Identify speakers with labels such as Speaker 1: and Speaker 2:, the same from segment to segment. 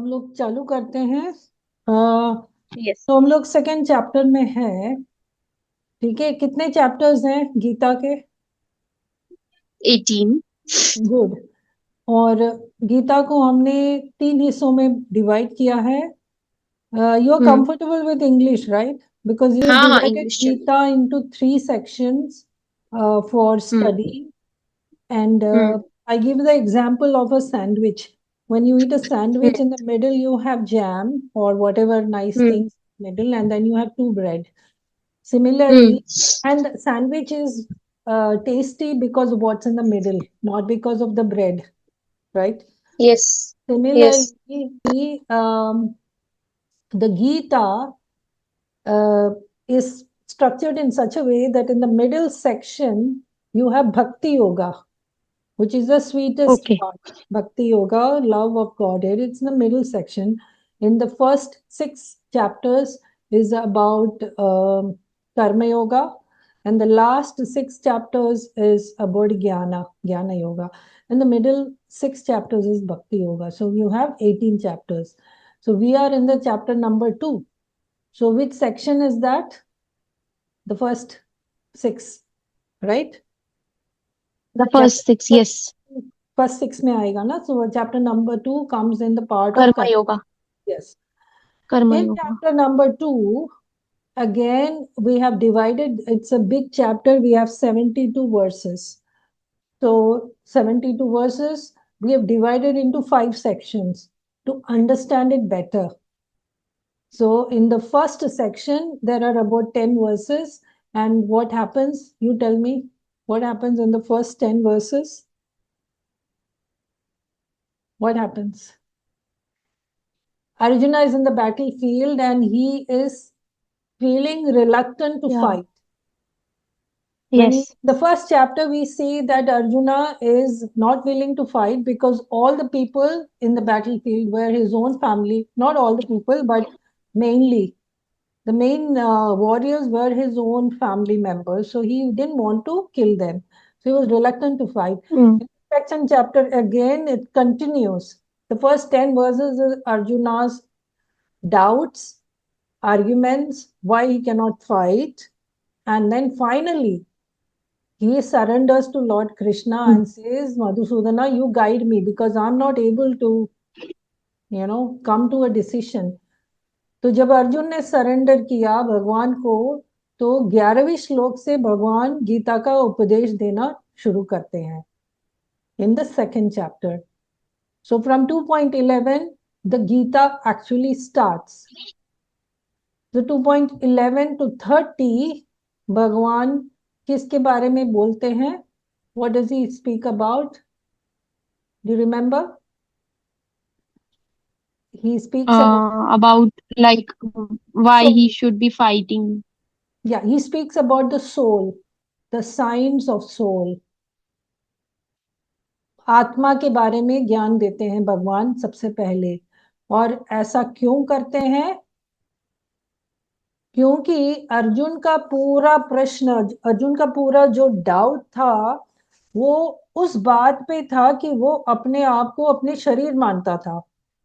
Speaker 1: हम लोग चालू करते हैं।
Speaker 2: यस।
Speaker 1: तो हम लोग सेकंड चैप्टर में है। ठीक है, कितने चैप्टर्स हैं गीता के?
Speaker 2: 18।
Speaker 1: गुड। और गीता को हमने तीन हिस्सों में डिवाइड किया है। You are
Speaker 2: hmm.
Speaker 1: Comfortable with English, right? Because you
Speaker 2: हाँ हाँ,
Speaker 1: डिवाइडेड
Speaker 2: इंग्लिश चल।
Speaker 1: Gita into three sections for
Speaker 2: hmm.
Speaker 1: Study. And
Speaker 2: hmm.
Speaker 1: I give the example of a sandwich. When you eat a sandwich,
Speaker 2: hmm.
Speaker 1: in the middle you have jam or whatever nice
Speaker 2: hmm.
Speaker 1: things in the middle, and then you have two bread.
Speaker 2: Hmm.
Speaker 1: Similarly, and sandwich is tasty because of what's in the middle, not because of the bread, right?
Speaker 2: Yes. Yes.
Speaker 1: Similarly, the Gita uh, is structured in such a way that in the middle section you have Bhakti Yoga, which is the sweetest
Speaker 2: okay.
Speaker 1: part. Bhakti Yoga, love of Godhead. It's in the middle section. In the first six chapters is about Karma Yoga, and the last six chapters is about Jnana Yoga. In the middle six chapters is Bhakti Yoga. So you have 18 chapters. So we are in the chapter number 2. So which section is that? The first six, right?
Speaker 2: The
Speaker 1: Chapter
Speaker 2: first 6, yes.
Speaker 1: first six में आएगा ना. So chapter number 2 comes in the part of
Speaker 2: कर्म
Speaker 1: karma.
Speaker 2: Yoga.
Speaker 1: Yes.
Speaker 2: कर्म
Speaker 1: In
Speaker 2: yoga.
Speaker 1: chapter number 2, again we have divided. It's a big chapter. We have 72 verses. So 72 verses we have divided into 5 sections to understand it better. So in the first section there are about 10 verses, and what happens? You tell me what happens in the first 10 verses. What happens? Arjuna is in the battlefield and he is feeling reluctant to
Speaker 2: या।
Speaker 1: fight.
Speaker 2: Yes.
Speaker 1: The first chapter, we see that Arjuna is not willing to fight because all the people in the battlefield were his own family. Not all the people, but mainly the main warriors were his own family members. So he didn't want to kill them. So he was reluctant to fight.
Speaker 2: Hmm.
Speaker 1: In the second chapter, again, it continues. The first 10 verses is Arjuna's doubts, arguments, why he cannot fight. And then finally, he surrenders to Lord Krishna and says, Madhusudana, you guide me because I'm not able to, come to a decision. तो जब अर्जुन ने surrender किया भगवान को, तो 11वीं श्लोक से भगवान गीता का उपदेश देना शुरू करते हैं in the second chapter. So from 2.11, the Gita actually starts. The 2.11 to 30, भगवान किसके बारे में बोलते हैं? What does he speak about? Do you remember? He speaks about
Speaker 2: about like why
Speaker 1: soul.
Speaker 2: He should be fighting.
Speaker 1: Yeah, he speaks about the soul, the signs of soul. आत्मा के बारे में ज्ञान देते हैं भगवान सबसे पहले. और ऐसा क्यों करते हैं? क्योंकि अर्जुन का पूरा प्रश्न, अर्जुन का पूरा जो डाउट था, वो उस बात पे था कि वो अपने आप को अपने शरीर मानता था.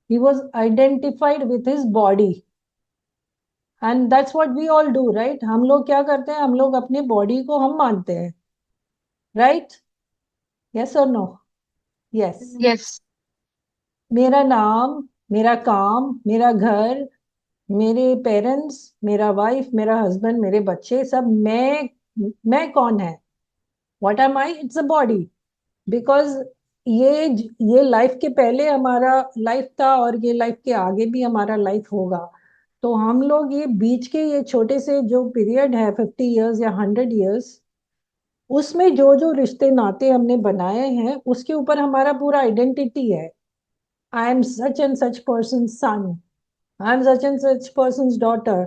Speaker 1: He was identified with his body. And that's what we all do, right? हम लोग क्या करते हैं? हम लोग अपने बॉडी को हम मानते हैं, राइट? यस और नो? यस.
Speaker 2: यस।
Speaker 1: मेरा नाम, मेरा काम, मेरा घर, मेरे पेरेंट्स, मेरा वाइफ, मेरा हस्बैंड, मेरे बच्चे, सब मैं कौन है? What am I? It's a body. Because ये ये लाइफ के पहले हमारा लाइफ था और ये लाइफ के आगे भी हमारा लाइफ होगा. तो हम लोग ये बीच के ये छोटे से जो पीरियड है 50 years या 100 years, उसमें जो जो रिश्ते नाते हमने बनाए हैं उसके ऊपर हमारा पूरा आइडेंटिटी है. I am such and such person son, I am such and such person daughter,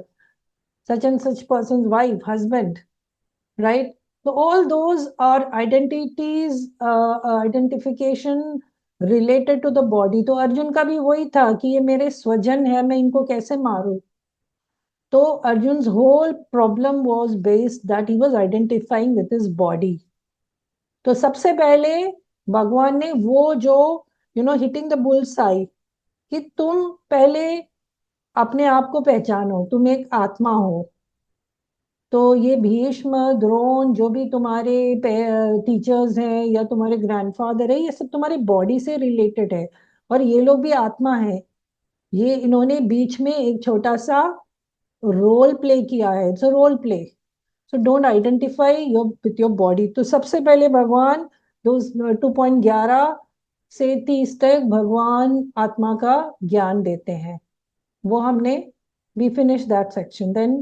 Speaker 1: such and such person's wife, husband, right? So all those are identities, identification related to the body. तो अर्जुन का भी वही था कि ये मेरे स्वजन है, मैं इनको कैसे मारूं? तो Arjun's whole problem was based that he was identifying with his body. तो सबसे पहले भगवान ने वो जो हिटिंग द बुल्स आई, कि तुम पहले अपने आप को पहचानो, तुम एक आत्मा हो। तो ये भीष्म, द्रोण, जो भी तुम्हारे टीचर्स हैं या तुम्हारे ग्रैंडफादर है, ये सब तुम्हारी बॉडी से रिलेटेड है, और ये लोग भी आत्मा है। ये इन्होंने बीच में एक छोटा सा रोल प्ले किया है, it's a role play. So don't identify your with your body. तो सबसे पहले भगवान 2.11 से 30 तक भगवान आत्मा का ज्ञान देते हैं। वो हमने we finished that section. Then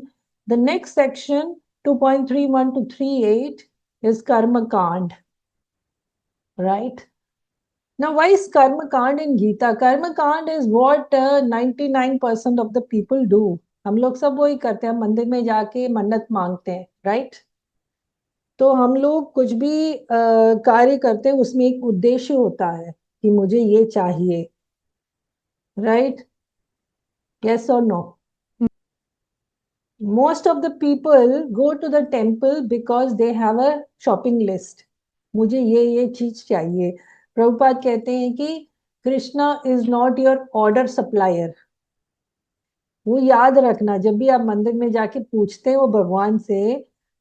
Speaker 1: the next section 2.31 to 38 is karma kand, right? Now why is karma kand in Gita? Karma kand is what 99% of the people do. हम लोग सब वही करते हैं, मंदिर में जाके मन्नत मांगते हैं, राइट? तो हम लोग कुछ भी कार्य करते हैं, उसमें एक उद्देश्य होता है कि मुझे ये चाहिए, राइट? यस और no? Most of the people go to the temple because they have a shopping list. मुझे ये चीज चाहिए। प्रभुपाद कहते हैं कि Krishna is not your order supplier. वो याद रखना, जब भी आप मंदिर में जाके पूछते हो भगवान से,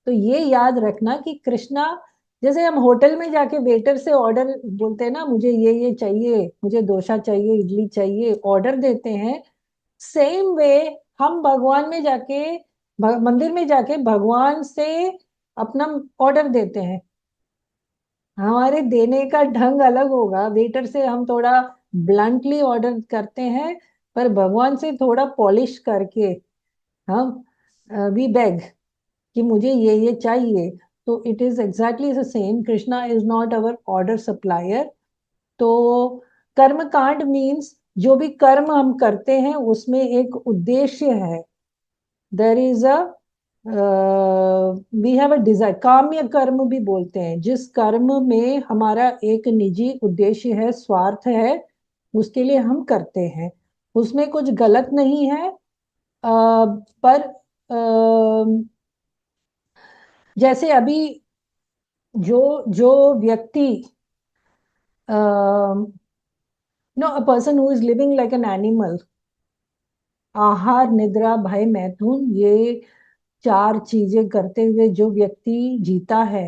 Speaker 1: तो ये याद रखना कि कृष्णा, जैसे हम होटल में जाके वेटर से ऑर्डर बोलते हैं ना, मुझे ये चाहिए, मुझे डोसा चाहिए, इडली चाहिए, ऑर्डर देते हैं। सेम वे हम भगवान में जाके, मंदिर में जाके भगवान से अपना ऑर्डर देते हैं। हमारे देने का ढंग अलग होगा, वेटर से हम थोड़ा ब्लंटली ऑर्डर करते हैं, पर भगवान से थोड़ा पॉलिश करके हम वी बेग कि मुझे ये चाहिए। तो it is exactly the same, Krishna is not our order supplier. तो कर्म कांड मीन्स जो भी कर्म हम करते हैं उसमें एक उद्देश्य है। There is a we have a desire. काम्य कर्म भी बोलते हैं, जिस कर्म में हमारा एक निजी उद्देश्य है, स्वार्थ है, उसके लिए हम करते हैं। उसमें कुछ गलत नहीं है। पर जैसे अभी जो जो व्यक्ति, no, a person who is living like an animal, आहार, निद्रा, भय, मैथुन, ये चार चीजें करते हुए जो व्यक्ति जीता है,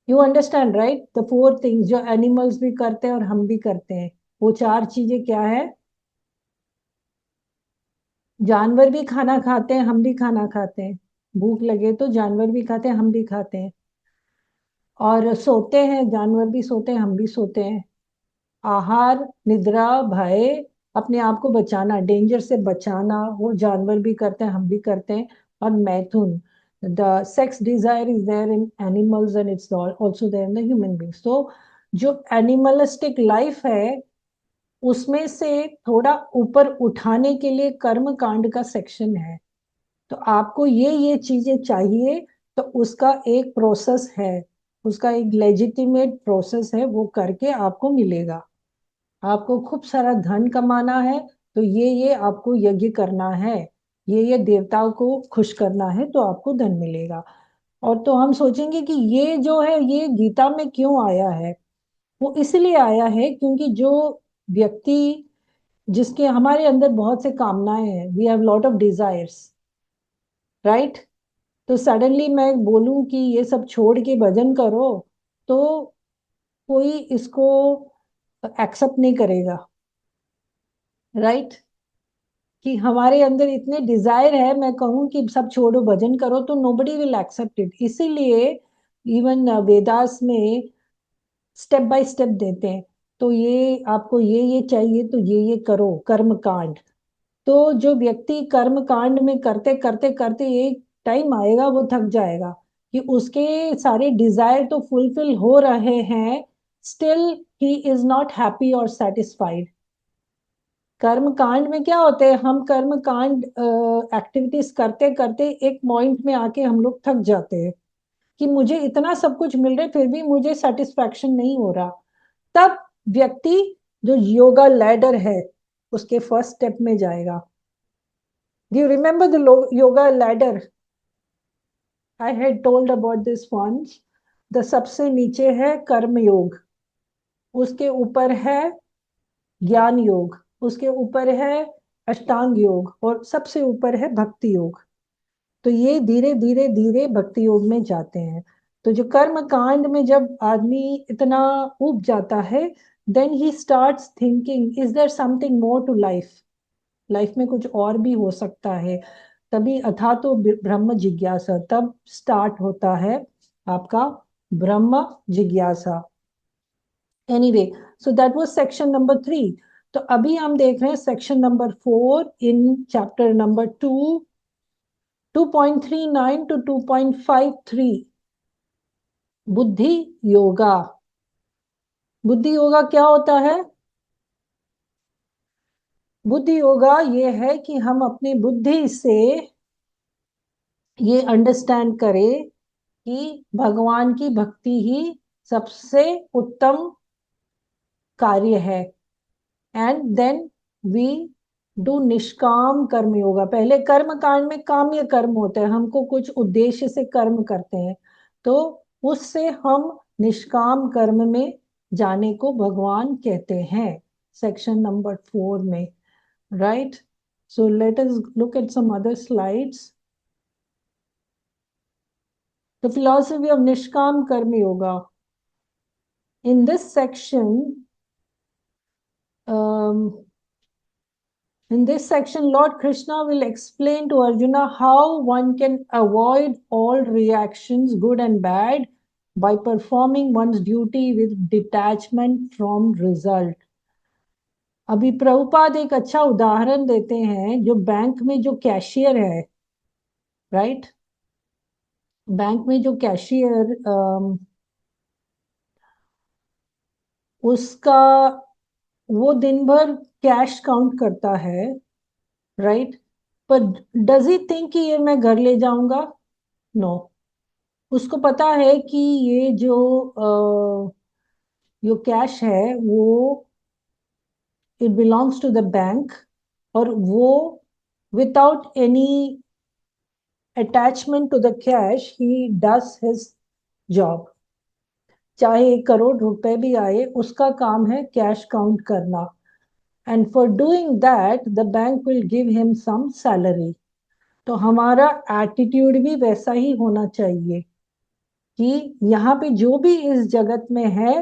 Speaker 1: you understand right? The four things जो एनिमल्स भी करते हैं और हम भी करते हैं, वो चार चीजें क्या है? जानवर भी खाना खाते हैं, हम भी खाना खाते हैं। भूख लगे तो जानवर भी खाते हैं, हम भी खाते हैं। और सोते हैं, जानवर भी सोते हैं, हम भी सोते हैं। आहार, निद्रा, भय, अपने आप को बचाना, डेंजर से बचाना, वो जानवर भी करते हैं, हम भी करते हैं। और मैथुन, the sex desire is there in animals and it's also there in the human beings. तो जो एनिमलिस्टिक लाइफ है, उसमें से थोड़ा ऊपर उठाने के लिए कर्म कांड का सेक्शन है। तो आपको ये चीजें चाहिए, तो उसका एक प्रोसेस है, उसका एक लेजिटिमेट प्रोसेस है, वो करके आपको मिलेगा। आपको खूब सारा धन कमाना है, तो ये आपको यज्ञ करना है, ये देवताओं को खुश करना है, तो आपको धन मिलेगा। और तो हम सोचेंगे कि ये जो है ये गीता में क्यों आया है? वो इसलिए आया है क्योंकि जो व्यक्ति, जिसके हमारे अंदर बहुत से कामनाएं हैं, we have lot of desires, right? तो सडनली मैं बोलूं कि ये सब छोड़ के भजन करो, तो कोई इसको एक्सेप्ट नहीं करेगा, राइट? कि हमारे अंदर इतने डिजायर है, मैं कहूँ कि सब छोड़ो भजन करो, तो नोबडी विल एक्सेप्ट इट। इसीलिए इवन वेदास में स्टेप बाय स्टेप देते हैं। तो ये आपको ये चाहिए, तो ये करो, कर्म कांड। तो जो व्यक्ति कर्म कांड में करते करते करते एक टाइम आएगा, वो थक जाएगा कि उसके सारे डिजायर तो फुलफिल हो रहे हैं, still he is not happy और सेटिस्फाइड। कर्म कांड में क्या होता है, हम कर्म कांड एक्टिविटीज करते करते एक पॉइंट में आके हम लोग थक जाते हैं कि मुझे इतना सब कुछ मिल रहा है, फिर भी मुझे सेटिस्फैक्शन नहीं हो रहा। तब व्यक्ति जो योगा लैडर है, उसके फर्स्ट स्टेप में जाएगा। Do you remember the yoga ladder? I had told about this once. The सबसे नीचे है कर्म योग, उसके ऊपर है ज्ञान योग, उसके ऊपर है अष्टांग योग, और सबसे ऊपर है भक्ति योग। तो ये धीरे धीरे धीरे भक्ति योग में जाते हैं। तो जो कर्म कांड में जब आदमी इतना उब जाता है, then he starts thinking, is there something more to life, life में कुछ और भी हो सकता है। तभी अथा तो ब्रह्म जिज्ञासा तब स्टार्ट होता है आपका ब्रह्म जिज्ञासा। Anyway, so that was section number 3। तो अभी हम देख रहे हैं section number 4 in chapter number 2, 2.39 to 2.53, buddhi yoga. बुद्धि योगा क्या होता है? बुद्धि योगा ये है कि हम अपनी बुद्धि से ये अंडरस्टैंड करें कि भगवान की भक्ति ही सबसे उत्तम कार्य है। एंड देन वी डू निष्काम कर्म योगा। पहले कर्म कांड में काम्य कर्म होता है, हमको कुछ उद्देश्य से कर्म करते हैं, तो उससे हम निष्काम कर्म में जाने को भगवान कहते हैं, सेक्शन नंबर 4 में। Right, so let us look at some other slides. The philosophy of nishkam karma yoga. In this section, um, in this section, Lord Krishna will explain to Arjuna how one can avoid all reactions, good and bad, by performing one's duty with detachment from result. अभी प्रभुपाद एक अच्छा उदाहरण देते हैं, जो bank में जो cashier है, राइट, बैंक में जो कैशियर उसका, वो दिन भर कैश काउंट करता है, राइट, पर डज ही थिंक कि ये मैं घर ले जाऊंगा? नो। उसको पता है कि ये जो कैश है वो it belongs to the bank, और वो without any attachment to the cash he does his job. चाहे 1 करोड़ रुपए भी आए, उसका काम है कैश काउंट करना। And for doing that the bank will give him some salary. तो हमारा एटीट्यूड भी वैसा ही होना चाहिए कि यहाँ पे जो भी इस जगत में है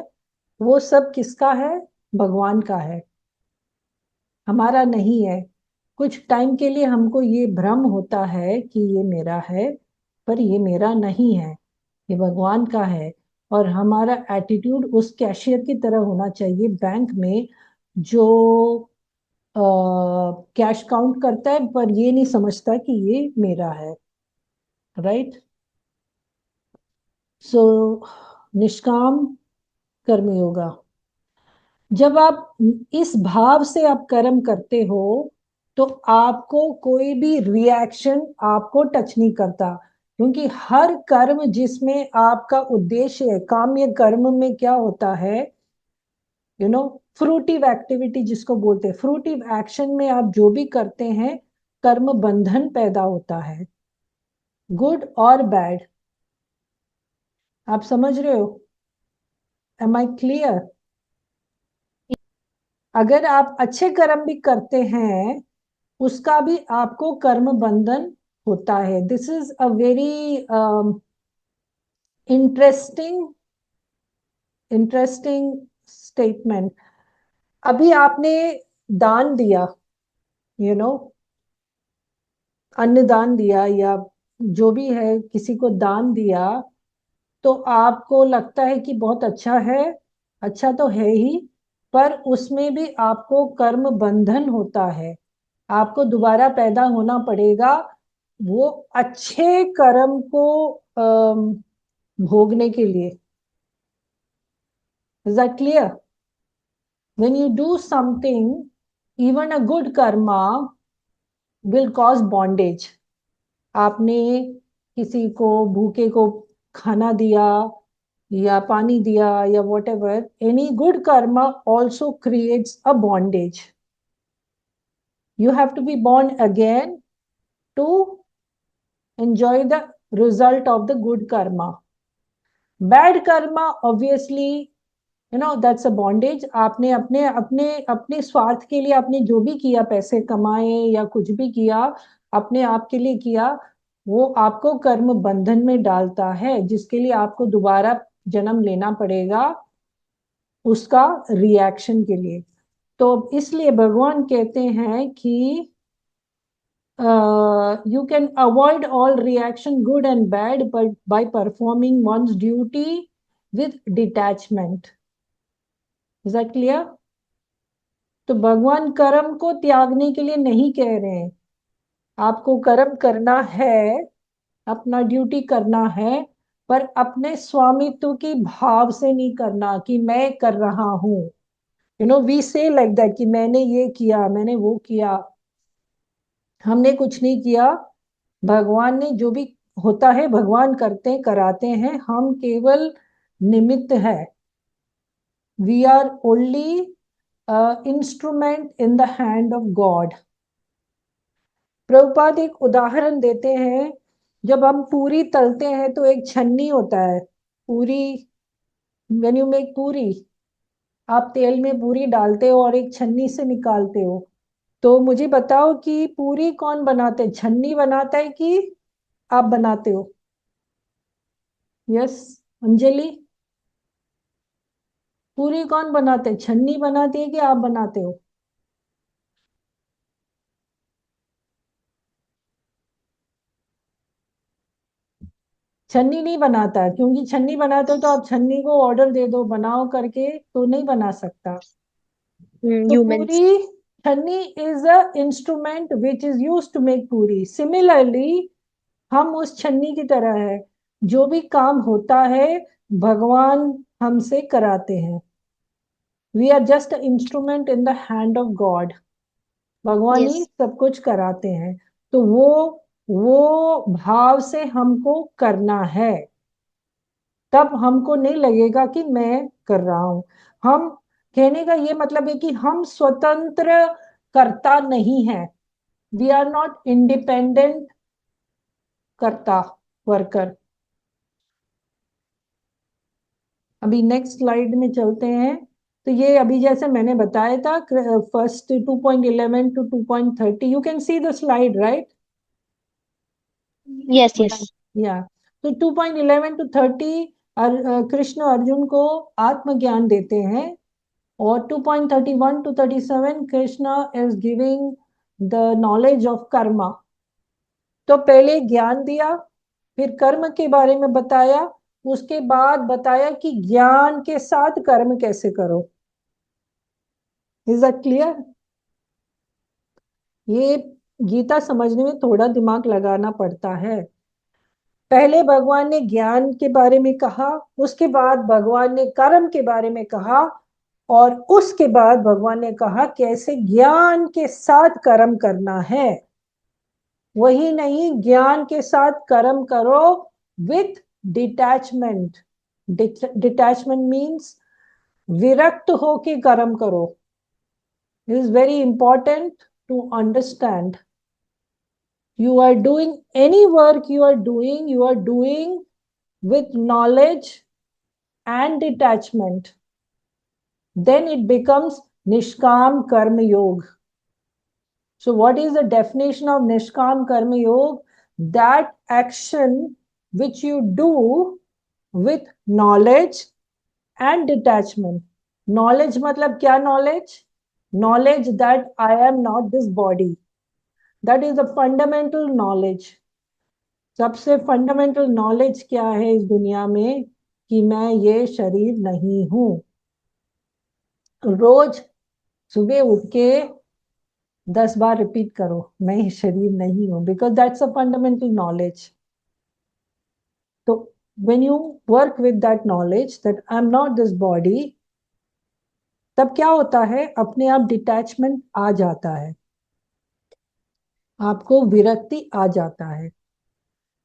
Speaker 1: वो सब किसका है? भगवान का है, हमारा नहीं है। कुछ टाइम के लिए हमको ये भ्रम होता है कि ये मेरा है, पर ये मेरा नहीं है, ये भगवान का है। और हमारा एटीट्यूड उस कैशियर की तरह होना चाहिए बैंक में, जो कैश काउंट करता है पर ये नहीं समझता कि ये मेरा है। राइट, सो निष्काम कर्म योगा। जब आप इस भाव से आप कर्म करते हो, तो आपको कोई भी रिएक्शन आपको टच नहीं करता, क्योंकि हर कर्म जिसमें आपका उद्देश्य है, काम्य कर्म में क्या होता है, फ्रूटिव एक्टिविटी जिसको बोलते हैं, फ्रूटिव एक्शन में आप जो भी करते हैं, कर्म बंधन पैदा होता है, गुड और बैड। आप समझ रहे हो? Am I clear? अगर आप अच्छे कर्म भी करते हैं, उसका भी आपको कर्म बंधन होता है। This is a very interesting interesting statement. अभी आपने दान दिया, यू नो अन्नदान दिया, या जो भी है किसी को दान दिया, तो आपको लगता है कि बहुत अच्छा है, अच्छा तो है ही, पर उसमें भी आपको कर्म बंधन होता है, आपको दोबारा पैदा होना पड़ेगा वो अच्छे कर्म को भोगने के लिए। Is that clear? When you do something, even a good Karma will cause bondage. आपने किसी को भूखे को खाना दिया, या पानी दिया, या what ever, any good Karma also creates a bondage. You have to be born again to enjoy the result of the good karma. Bad karma, obviously, that's a bondage. आपने अपने अपने अपने स्वार्थ के लिए आपने जो भी किया, पैसे कमाए या कुछ भी किया, अपने आप के लिए किया, वो आपको कर्म बंधन में डालता है, जिसके लिए आपको दोबारा जन्म लेना पड़ेगा उसका रिएक्शन के लिए। तो इसलिए भगवान कहते हैं कि you can avoid all reaction, good and bad, but by performing one's duty with detachment. Is that clear? तो भगवान कर्म को त्यागने के लिए नहीं कह रहे हैं। आपको कर्म करना है, अपना ड्यूटी करना है, पर अपने स्वामित्व की भाव से नहीं करना कि मैं कर रहा हूं। वी से लाइक दैट कि मैंने ये किया, मैंने वो किया। हमने कुछ नहीं किया। भगवान ने जो भी होता है भगवान करते कराते हैं, हम केवल निमित्त है। We are only instrument in the hand of God. Prabhupada एक उदाहरण देते हैं। जब हम पूरी तलते हैं तो एक छन्नी होता है। पूरी, व्हेन यू मेक पूरी, आप तेल में पूरी डालते हो और एक छन्नी से निकालते हो। तो मुझे बताओ कि पूरी कौन बनाते हैं, छन्नी बनाता है कि आप बनाते हो? यस, अंजलि, पूरी कौन बनाते, छन्नी बनाती है कि आप बनाते हो? छन्नी नहीं बनाता है, क्योंकि छन्नी बनाते हो तो आप छन्नी को ऑर्डर दे दो बनाओ करके, तो नहीं बना सकता। तो
Speaker 2: humans.
Speaker 1: Puri, channi is a instrument which is use to make puri. Similarly हम उस छन्नी की तरह है। जो भी काम होता है भगवान हमसे कराते हैं। We are just instrument in the hand of God. भगवान ही
Speaker 2: यस।
Speaker 1: सब कुछ कराते हैं। तो वो भाव से हमको करना है, तब हमको नहीं लगेगा कि मैं कर रहा हूं। हम, कहने का ये मतलब है कि हम स्वतंत्र कर्ता नहीं है। वी आर नॉट इंडिपेंडेंट कर्ता, वर्कर। अभी नेक्स्ट स्लाइड में चलते हैं। तो ये अभी जैसे मैंने बताया था, first 2.11 to 2.30, you can see the slide, right?
Speaker 2: Yes yes.
Speaker 1: Yeah, तो 2.11 टू 30 कृष्ण अर्जुन को आत्मज्ञान देते हैं। और 2.31 to 37 Krishna is giving the knowledge of karma. तो पहले ज्ञान दिया, फिर कर्म के बारे में बताया, उसके बाद बताया कि ज्ञान के साथ कर्म कैसे करो। Is that clear? ये गीता समझने में थोड़ा दिमाग लगाना पड़ता है। पहले भगवान ने ज्ञान के बारे में कहा, उसके बाद भगवान ने कर्म के बारे में कहा, और उसके बाद भगवान ने कहा कैसे ज्ञान के साथ कर्म करना है। वही नहीं, ज्ञान के साथ कर्म करो विथ डिटैचमेंट। डिटैचमेंट मीन्स विरक्त होके कर्म करो। It is very important to understand. You are doing any work, you are doing with knowledge and detachment. Then it becomes Nishkam Karma Yoga. So, what is the definition of Nishkam Karma Yoga? That action which you do with knowledge and detachment. Knowledge मतलब क्या knowledge? Knowledge that I am not this body. That is the fundamental knowledge. सबसे fundamental knowledge क्या है इस दुनिया में? कि मैं ये शरीर नहीं हूं। रोज सुबह उठ के 10 बार रिपीट करो, मैं ये शरीर नहीं हूं, because that's a fundamental knowledge. तो when you work with that knowledge that I am not this body, तब क्या होता है, अपने आप डिटैचमेंट आ जाता है, आपको विरक्ति आ जाता है।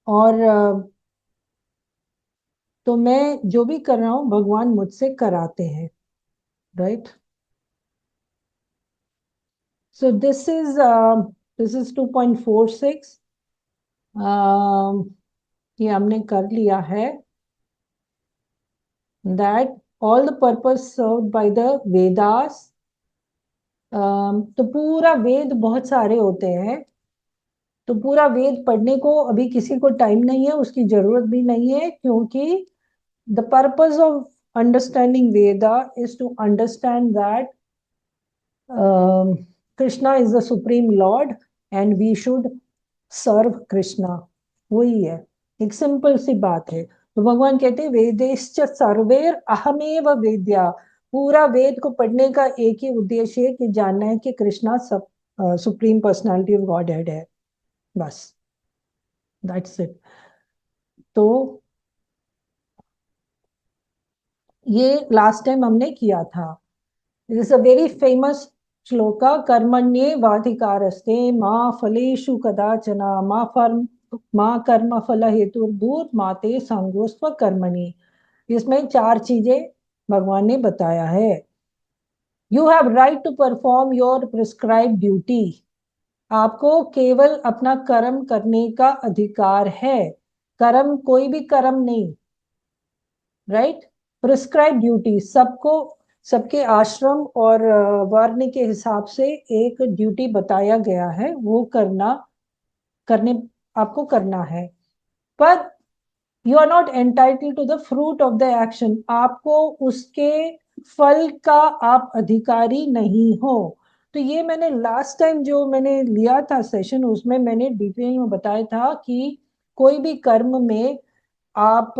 Speaker 1: और तो मैं जो भी कर रहा हूं भगवान मुझसे कराते हैं, राइट? So this is 2.46. ये हमने कर लिया है। That all the purpose served by the Vedas. तो पूरा वेद बहुत सारे होते हैं, तो पूरा वेद पढ़ने को अभी किसी को टाइम नहीं है, उसकी जरूरत भी नहीं है, क्योंकि the purpose of understanding Veda is to understand that Krishna is the supreme lord and we should serve Krishna. वही है, एक सिंपल सी बात है। तो भगवान कहते हैं वेदेश्च सर्वेर अहमेव वेद्या। पूरा वेद को पढ़ने का एक ही उद्देश्य है कि जानना है कि कृष्णा सब supreme personality of God head है, बस, दैट्स इट। तो ये लास्ट टाइम हमने किया था। It is a very famous shloka, कर्मण्ये वाधिकारस्ते माँ फलेषु कदाचन माँ कर्म फल हेतुर्भूत माते संगोस्त्व कर्मणि। इसमें चार चीजें भगवान ने बताया है। You have right to perform your prescribe duty. आपको केवल अपना कर्म करने का अधिकार है, कर्म कोई भी कर्म नहीं, राइट। प्रिस्क्राइब ड्यूटी, सबको सबके आश्रम और वर्ण के हिसाब से एक ड्यूटी बताया गया है, वो करने आपको करना है। पर you are not entitled to the fruit of the action. आपको उसके फल का आप अधिकारी नहीं हो। तो ये मैंने लास्ट टाइम जो मैंने लिया था सेशन, उसमें मैंने डिटेल में बताया था कि कोई भी कर्म में आप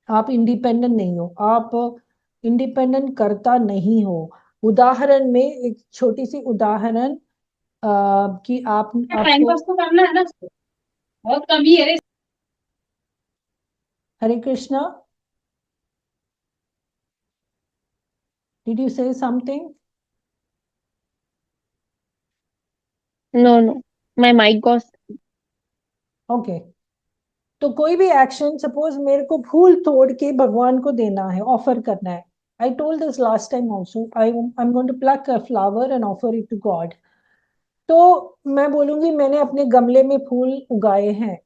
Speaker 1: आप इंडिपेंडेंट नहीं हो, आप इंडिपेंडेंट करता नहीं हो। उदाहरण में एक छोटी सी उदाहरण, कि आप
Speaker 2: टाइम
Speaker 1: आपको
Speaker 2: पास तो करना है ना, बहुत कमी है रे।
Speaker 1: Hare Krishna, did you say something?
Speaker 2: No no, my mic goes.
Speaker 1: Okay. तो कोई भी एक्शन, सपोज मेरे को फूल तोड़ के भगवान को देना है, ऑफर करना है। I told this last time also, I am going to pluck a flower and offer it to God. तो मैं बोलूंगी मैंने अपने गमले में फूल उगाए हैं,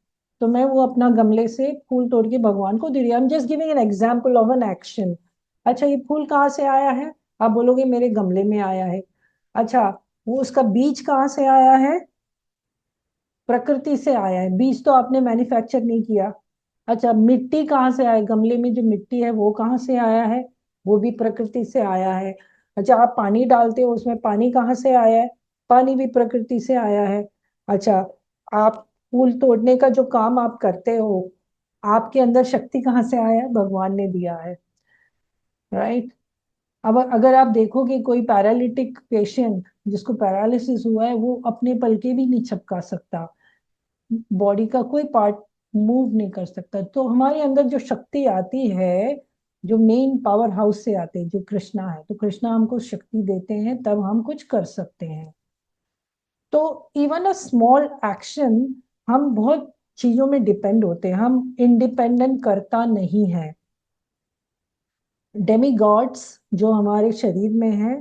Speaker 1: तो मैं वो अपना गमले से फूल तोड़ के भगवान को दे रही। I am just giving an example of an action. अच्छा, ये फूल कहाँ से आया है? आप बोलोगे मेरे गमले में आया है। अच्छा, वो उसका बीज कहाँ से आया है? प्रकृति से आया है, बीज तो आपने मैन्युफैक्चर नहीं किया। अच्छा, मिट्टी कहाँ से आया? गमले में जो मिट्टी है वो कहाँ से आया है? वो भी प्रकृति से आया है। अच्छा, आप पानी डालते हो उसमें, पानी कहाँ से आया है? पानी भी प्रकृति से आया है। अच्छा, आप फूल तोड़ने का जो काम आप करते हो, आपके अंदर शक्ति कहाँ से आया है? भगवान ने दिया है, राइट। अब अगर आप देखोगे कोई पैरालिटिक पेशेंट जिसको पैरालिसिस हुआ है, वो अपने पलके भी नहीं झपका सकता, बॉडी का कोई पार्ट मूव नहीं कर सकता। तो हमारे अंदर जो शक्ति आती है, जो मेन पावर हाउस से आते हैं, जो कृष्णा है, तो कृष्णा हमको शक्ति देते हैं, तब हम कुछ कर सकते हैं। तो इवन अ स्मॉल एक्शन, हम बहुत चीजों में डिपेंड होते हैं, हम इंडिपेंडेंट करता नहीं है। डेमी गॉड्स जो हमारे शरीर में है,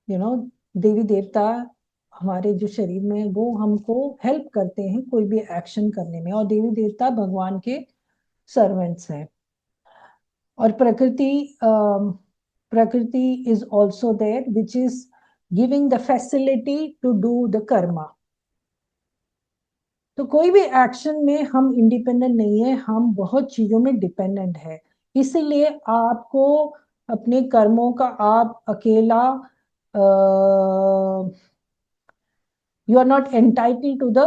Speaker 1: यू नो, देवी देवता हमारे जो शरीर में है, वो हमको हेल्प करते हैं कोई भी एक्शन करने में, और देवी देवता भगवान के सर्वेंट्स हैं। और prakriti is also there which is giving the facility to do the karma. तो कोई भी एक्शन में हम इंडिपेंडेंट नहीं है, हम बहुत चीजों में डिपेंडेंट है। इसीलिए आपको अपने कर्मों का आप अकेला, you are not entitled to the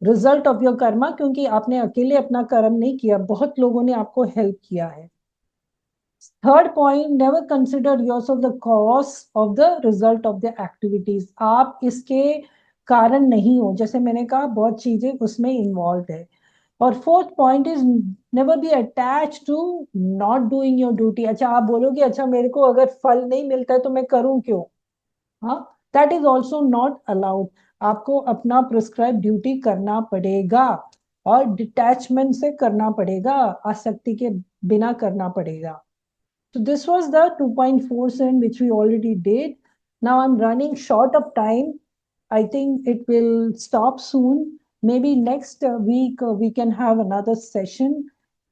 Speaker 1: result of your karma, क्योंकि आपने अकेले अपना कर्म नहीं किया, बहुत लोगों ने आपको हेल्प किया है। Third point, never consider yourself the cause of the result of the activities. आप इसके कारण नहीं हो, जैसे मैंने कहा बहुत चीजें उसमें इन्वॉल्व है। और fourth point is never be attach to not doing your duty. अच्छा, आप बोलोगे अच्छा मेरे को अगर फल नहीं मिलता है तो मैं करूं क्यों? हाँ, that is also not allowed. आपको अपना प्रिस्क्राइब ड्यूटी करना पड़ेगा, और डिटैचमेंट से करना पड़ेगा, आसक्ति के बिना करना पड़ेगा। So this was the 2.4 cent which we already did. Now I'm running short of time. I think it will stop soon. Maybe next week we can have another session.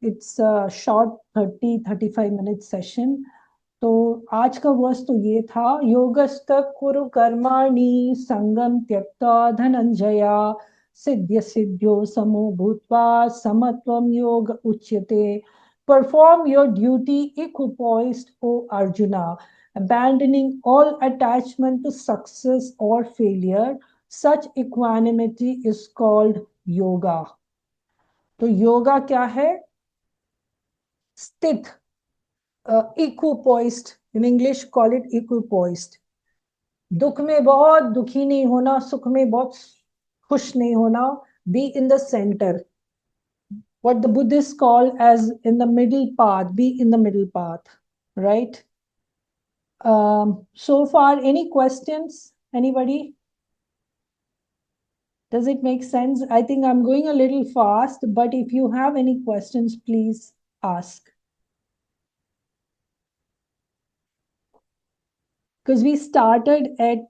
Speaker 1: It's short 30-35 minute session. तो आज का verse तो ये था, योगस्त कुरु कर्माणि संगम त्यक्त्वा धनंजया सिद्ध्य सिद्ध्यो समो भूत्वा समत्वम योग उच्यते। Perform your duty equipoised, O Arjuna, abandoning all attachment to success or failure. Such equanimity is called yoga. तो योगा क्या है? स्थित, इक्विपोइस्ड, इन इंग्लिश कॉल इट इक्विपोइस्ड। दुख में बहुत दुखी नहीं होना, सुख में बहुत खुश नहीं होना। Be in the centre, what the Buddhists call as in the middle path, be in the middle path, right? So far, any questions? Anybody? Does it make sense? I think I'm going a little fast, but if you have any questions, please ask. Because we started at,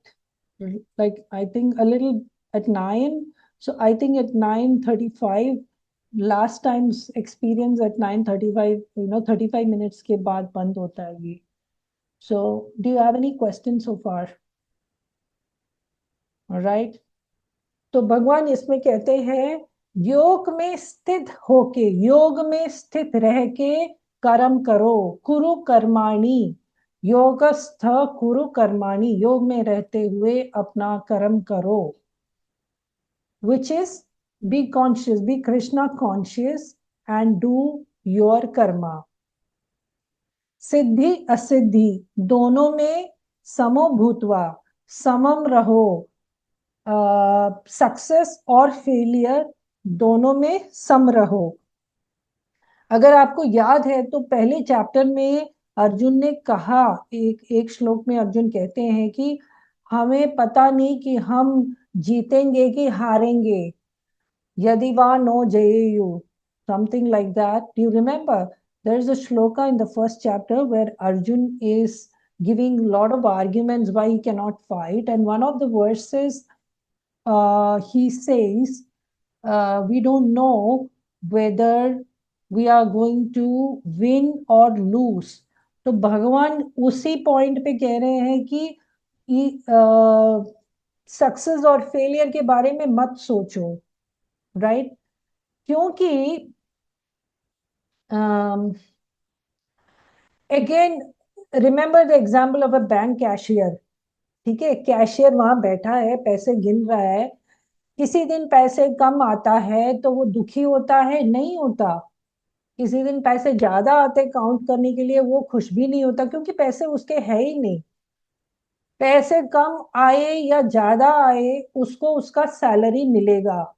Speaker 1: like, I think a little at 9. So I think at 9:35, last time's experience at 9:35, 35 minutes के बाद बंद होता है ये. So do you have any questions so far? All right. तो भगवान इसमें कहते हैं, योग में स्थित होके, योग में स्थित रह के कर्म करो। कुरु कर्माणि, योगस्थ कुरु कर्माणि, योग में रहते हुए अपना कर्म करो। Which is, be conscious, be Krishna conscious and do your karma. सिद्धि असिद्धि दोनों में समो भूतवा, समम रहो। सक्सेस और फेलियर दोनों में सम रहो। अगर आपको याद है तो पहले चैप्टर में अर्जुन ने कहा, एक श्लोक में अर्जुन कहते हैं कि हमें पता नहीं कि हम जीतेंगे कि हारेंगे, यदि वा no जयेयु, something like that. Do you remember? There is a shloka in the first chapter where Arjun is giving a lot of arguments why he cannot fight, and one of the verses he says, we don't know whether we are going to win or lose. तो भगवान उसी point पे कह रहे हैं कि success और failure के बारे में मत सोचो, राइट? क्योंकि again remember the example of a bank cashier. ठीक है, कैशियर वहां बैठा है, पैसे गिन रहा है। किसी दिन पैसे कम आता है तो वो दुखी होता है? नहीं होता। किसी दिन पैसे ज्यादा आते काउंट करने के लिए, वो खुश भी नहीं होता, क्योंकि पैसे उसके है ही नहीं। पैसे कम आए या ज्यादा आए, उसको उसका सैलरी मिलेगा,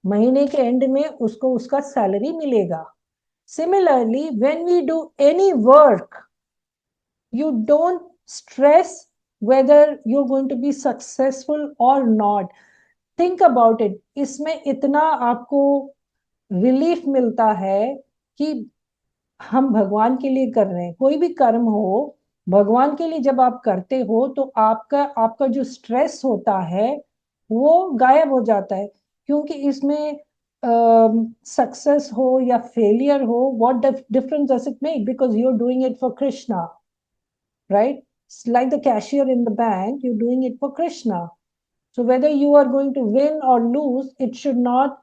Speaker 1: महीने के एंड में उसको उसका सैलरी मिलेगा। Similarly when we do any work, you don't stress whether you're going to be successful or not. Think about it. इसमें इतना आपको रिलीफ मिलता है कि हम भगवान के लिए कर रहे हैं। कोई भी कर्म हो, भगवान के लिए जब आप करते हो तो आपका आपका जो स्ट्रेस होता है वो गायब हो जाता है। क्योंकि इसमें सक्सेस हो या फेलियर हो, what difference does it make? Because you are doing it for Krishna, right? It's like the cashier in the bank, you're doing it for Krishna. So whether you are going to win or lose, it should not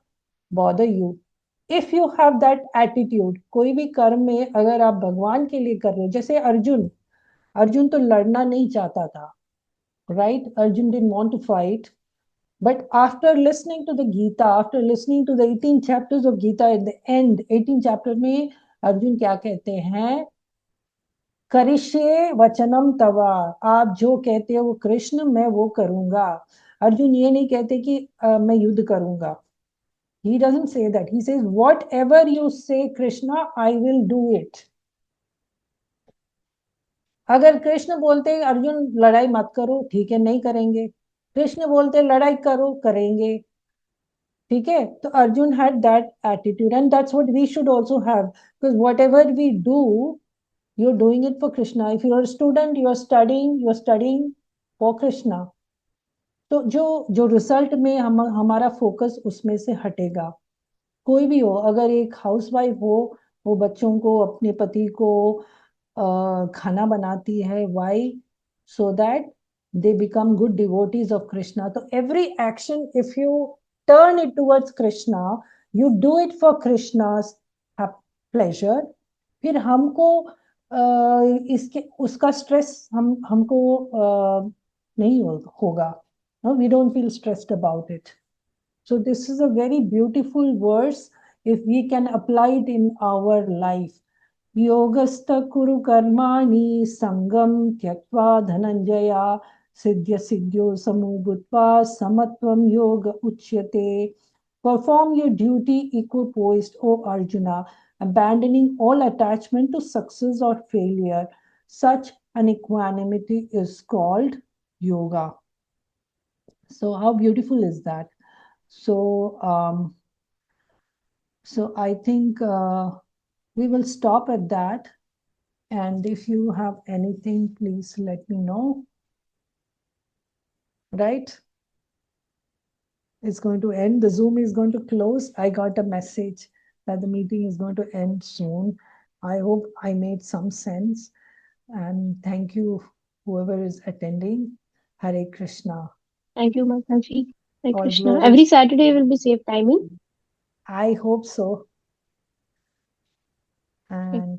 Speaker 1: bother you. If you have that attitude, कोई भी कर्म में अगर आप भगवान के लिए कर रहे हो, जैसे अर्जुन, अर्जुन तो लड़ना नहीं चाहता था, right? Arjun didn't want to fight. But after listening to the Gita, after listening to the 18 chapters of Gita, at the end, 18 chapter में अर्जुन क्या कहते हैं? करिष्ये वचनम तवा, आप जो कहते हो वो कृष्ण, मैं वो करूंगा। अर्जुन ये नहीं कहते कि मैं युद्ध करूंगा। He doesn't say that, he says whatever you say Krishna, I will do it. अगर कृष्ण बोलते अर्जुन लड़ाई मत करो, ठीक है, नहीं करेंगे। कृष्ण बोलते लड़ाई करो, करेंगे। ठीक है, तो Arjun had that attitude, and that's what we should also have, because whatever we do, you're doing it for Krishna. If you're a student, you're studying for Krishna. तो जो जो रिजल्ट में हमारा फोकस उसमें से हटेगा, कोई भी हो, अगर एक हाउसवाइफ हो, वो बच्चों को, अपने पति को खाना बनाती है, why? So that they become good devotees of Krishna. तो every action, if you turn it towards Krishna, you do it for Krishna's pleasure, फिर हमको इसके उसका स्ट्रेस हमको नहीं होगा. We don't feel stressed about it. So this is a very beautiful verse if we can apply it in our life. Yogastha kuru karmani sangam tyaktva dhananjaya siddhya siddhyo samubhutva samatvam yoga uchyate. Perform your duty equipoised, O Arjuna, abandoning all attachment to success or failure. Such an equanimity is called yoga. So how beautiful is that? So, so I think we will stop at that. And if you have anything, please let me know. Right? It's going to end. The Zoom is going to close. I got a message that the meeting is going to end soon. I hope I made some sense. And thank you, whoever is attending. Hare Krishna.
Speaker 2: Thank you, Mataji. Hare
Speaker 1: All
Speaker 2: Krishna.
Speaker 1: glories.
Speaker 2: Every Saturday will be safe timing.
Speaker 1: I hope so.
Speaker 2: Okay.
Speaker 1: And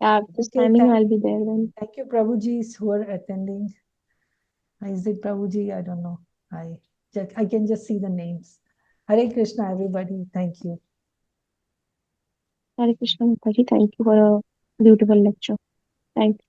Speaker 2: Yeah, this
Speaker 1: okay,
Speaker 2: timing I'll be there then.
Speaker 1: thank you, Prabhujis, who are attending. Is it Prabhuji? I don't know. I can just see the names. Hare Krishna, everybody. Thank you.
Speaker 2: Hare Krishna, Mataji. Thank you for a beautiful lecture. Thank you.